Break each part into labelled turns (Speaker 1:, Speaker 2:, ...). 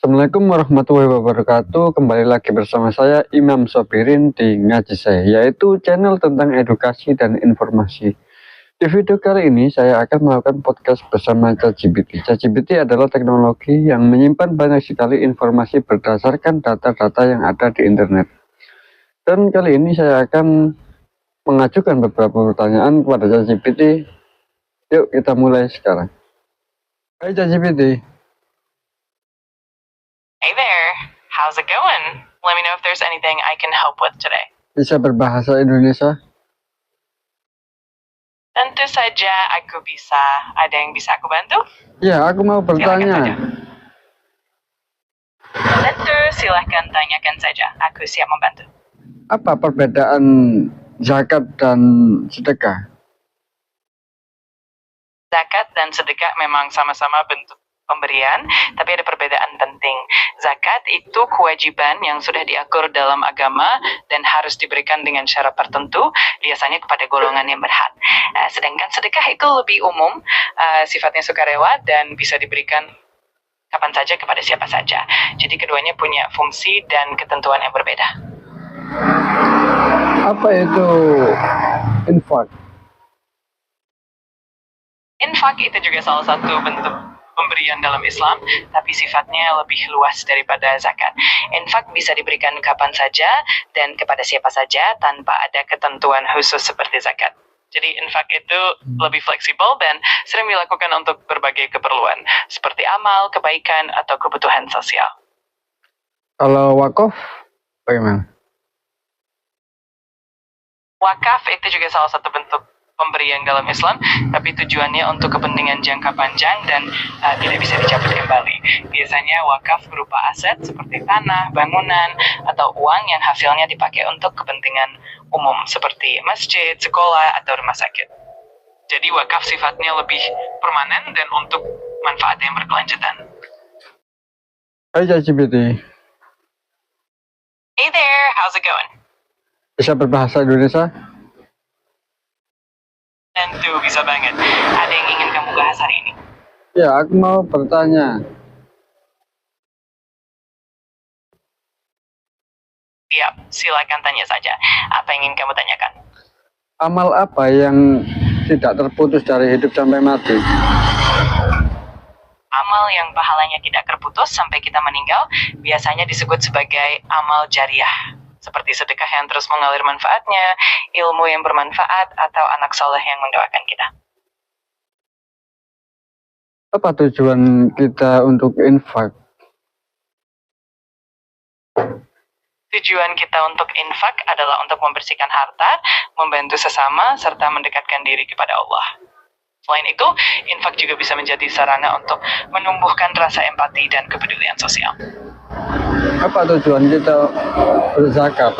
Speaker 1: Assalamualaikum warahmatullahi wabarakatuh. Kembali lagi bersama saya Imam Sobirin di Ngaji Saya, yaitu channel tentang edukasi dan informasi. Di video kali ini saya akan melakukan podcast bersama ChatGPT. ChatGPT adalah teknologi yang menyimpan banyak sekali informasi berdasarkan data-data yang ada di internet. Dan kali ini saya akan mengajukan beberapa pertanyaan kepada ChatGPT. Yuk kita mulai sekarang. Hai ChatGPT.
Speaker 2: Hey there, how's it going? Let me know if there's anything I can help with today.
Speaker 1: Bisa berbahasa Indonesia?
Speaker 2: Tentu saja aku bisa. Ada yang bisa aku bantu?
Speaker 1: Ya, aku mau
Speaker 2: Silakan
Speaker 1: bertanya.
Speaker 2: saja. Tentu, silahkan tanyakan saja. Aku siap membantu.
Speaker 1: Apa perbedaan zakat dan sedekah?
Speaker 2: Zakat dan sedekah memang sama-sama bentuk pemberian, tapi ada perbedaan penting. Zakat itu kewajiban yang sudah diatur dalam agama dan harus diberikan dengan syarat tertentu, biasanya kepada golongan yang berhak. Sedangkan sedekah itu lebih umum, sifatnya sukarela dan bisa diberikan kapan saja kepada siapa saja. Jadi keduanya punya fungsi dan ketentuan yang berbeda.
Speaker 1: Apa itu infak?
Speaker 2: Infak itu juga salah satu bentuk pemberian dalam Islam, tapi sifatnya lebih luas daripada zakat. Infak bisa diberikan kapan saja dan kepada siapa saja tanpa ada ketentuan khusus seperti zakat. Jadi infak itu lebih fleksibel dan sering dilakukan untuk berbagai keperluan, seperti amal, kebaikan, atau kebutuhan sosial.
Speaker 1: Kalau wakaf, bagaimana?
Speaker 2: Wakaf itu juga salah satu bentuk pemberian dalam Islam, tapi tujuannya untuk kepentingan jangka panjang dan tidak bisa dicabut kembali. Biasanya wakaf berupa aset seperti tanah, bangunan, atau uang yang hasilnya dipakai untuk kepentingan umum seperti masjid, sekolah, atau rumah sakit. Jadi wakaf sifatnya lebih permanen dan untuk manfaat yang berkelanjutan.
Speaker 1: Hai ChatGPT.
Speaker 2: Hey there, how's it going?
Speaker 1: Bisa berbahasa Indonesia?
Speaker 2: Tentu bisa banget. Ada yang ingin kamu bahas hari ini?
Speaker 1: Ya, aku mau bertanya.
Speaker 2: Siap, silakan tanya saja. Apa yang ingin kamu tanyakan?
Speaker 1: Amal apa yang tidak terputus dari hidup sampai mati?
Speaker 2: Amal yang pahalanya tidak terputus sampai kita meninggal biasanya disebut sebagai amal jariah. Seperti sedekah yang terus mengalir manfaatnya, ilmu yang bermanfaat, atau anak soleh yang mendoakan kita.
Speaker 1: Apa tujuan kita untuk infak?
Speaker 2: Tujuan kita untuk infak adalah untuk membersihkan harta, membantu sesama, serta mendekatkan diri kepada Allah. Selain itu, infak juga bisa menjadi sarana untuk menumbuhkan rasa empati dan kepedulian sosial.
Speaker 1: Apa tujuan kita berzakat?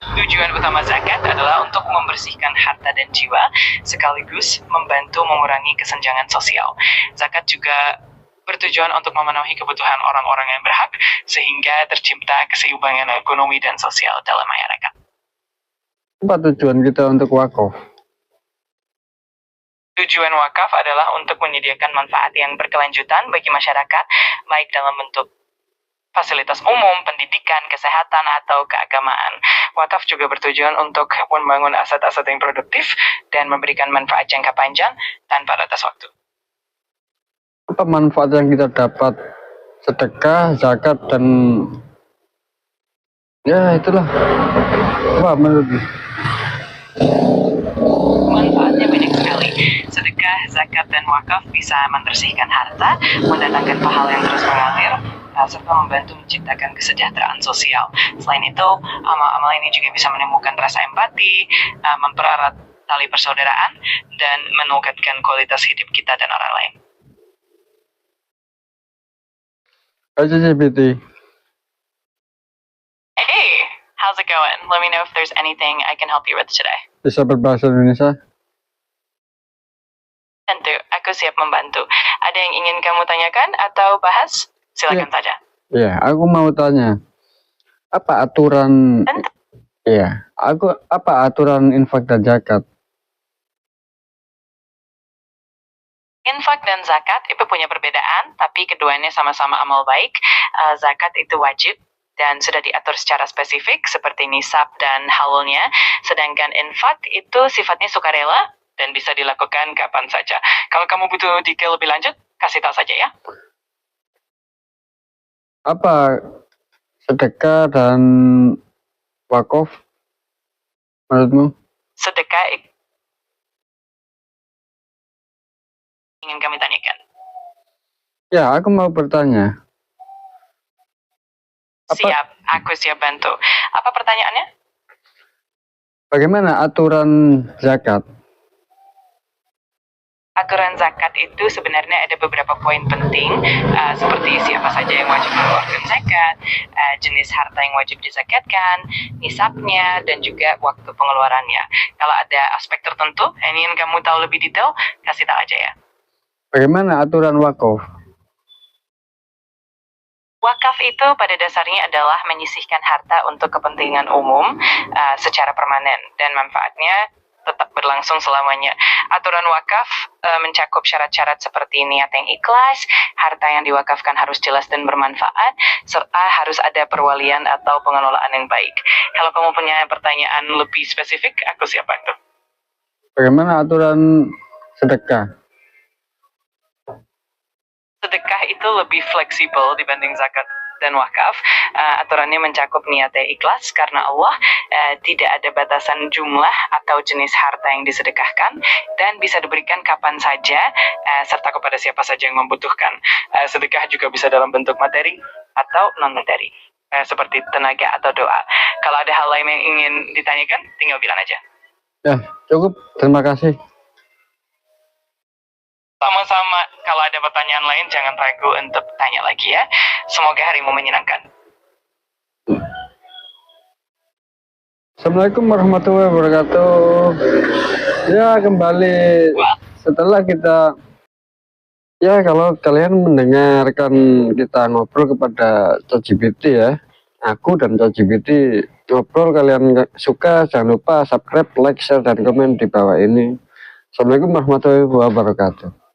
Speaker 2: Tujuan utama zakat adalah untuk membersihkan harta dan jiwa, sekaligus membantu mengurangi kesenjangan sosial. Zakat juga bertujuan untuk memenuhi kebutuhan orang-orang yang berhak, sehingga tercipta keseimbangan ekonomi dan sosial dalam masyarakat.
Speaker 1: Apa tujuan kita untuk wakaf?
Speaker 2: Tujuan wakaf adalah untuk menyediakan manfaat yang berkelanjutan bagi masyarakat, baik dalam bentuk fasilitas umum, pendidikan, kesehatan, atau keagamaan. Wakaf juga bertujuan untuk membangun aset-aset yang produktif dan memberikan manfaat jangka panjang tanpa batas waktu.
Speaker 1: Apa manfaat yang kita dapat sedekah, zakat, dan ya itulah. Apa menurutmu?
Speaker 2: Manfaatnya banyak sekali. Sedekah, zakat, dan wakaf bisa membersihkan harta, mendatangkan pahala yang terus mengalir, serta membantu menciptakan kesejahteraan sosial. Selain itu, amal-amal ini juga bisa menimbulkan rasa empati, mempererat tali persaudaraan, dan meningkatkan kualitas hidup kita dan orang lain.
Speaker 1: Hai ChatGPT.
Speaker 2: Hey, how's it going? Let me know if there's anything I can help you with today.
Speaker 1: Bisa berbahasa Indonesia?
Speaker 2: Tentu, aku siap membantu. Ada yang ingin kamu tanyakan atau bahas? Silakan saja.
Speaker 1: Ya, aku mau tanya. Apa aturan?
Speaker 2: Tentu.
Speaker 1: Iya, apa aturan infak dan zakat?
Speaker 2: Infak dan zakat itu punya perbedaan, tapi keduanya sama-sama amal baik. Zakat itu wajib dan sudah diatur secara spesifik seperti nisab dan haulnya. Sedangkan infak itu sifatnya sukarela dan bisa dilakukan kapan saja. Kalau kamu butuh detail lebih lanjut, kasih tahu saja ya.
Speaker 1: Apa sedekah dan wakaf menurutmu?
Speaker 2: Sedekah ingin kami tanyakan.
Speaker 1: Ya, aku mau bertanya.
Speaker 2: Siap, aku siap bantu. Apa pertanyaannya?
Speaker 1: Bagaimana aturan zakat?
Speaker 2: Aturan zakat itu sebenarnya ada beberapa poin penting, seperti siapa saja yang wajib mengeluarkan zakat, jenis harta yang wajib dizakatkan, nisabnya, dan juga waktu pengeluarannya. Kalau ada aspek tertentu yang ingin kamu tahu lebih detail, kasih tahu aja ya.
Speaker 1: Bagaimana aturan wakaf?
Speaker 2: Wakaf itu pada dasarnya adalah menyisihkan harta untuk kepentingan umum secara permanen dan manfaatnya tetap berlangsung selamanya. Aturan wakaf mencakup syarat-syarat seperti niat yang ikhlas, harta yang diwakafkan harus jelas dan bermanfaat, serta harus ada perwalian atau pengelolaan yang baik. Kalau kamu punya pertanyaan lebih spesifik, aku siap bantu.
Speaker 1: Bagaimana aturan sedekah?
Speaker 2: Sedekah itu lebih fleksibel dibanding zakat dan wakaf. Aturannya mencakup niatnya ikhlas karena Allah, tidak ada batasan jumlah atau jenis harta yang disedekahkan, dan bisa diberikan kapan saja, serta kepada siapa saja yang membutuhkan. Sedekah juga bisa dalam bentuk materi atau non-materi, seperti tenaga atau doa. Kalau ada hal lain yang ingin ditanyakan, tinggal bilang aja.
Speaker 1: Ya, cukup. Terima kasih.
Speaker 2: Sama-sama, kalau ada pertanyaan lain jangan ragu untuk tanya lagi ya. Semoga harimu menyenangkan.
Speaker 1: Assalamualaikum warahmatullahi wabarakatuh. Ya, kembali setelah kita, ya kalau kalian mendengarkan kita ngobrol kepada ChatGPT ya, aku dan ChatGPT ngobrol, kalian suka jangan lupa subscribe, like, share, dan komen di bawah ini. Assalamualaikum warahmatullahi wabarakatuh.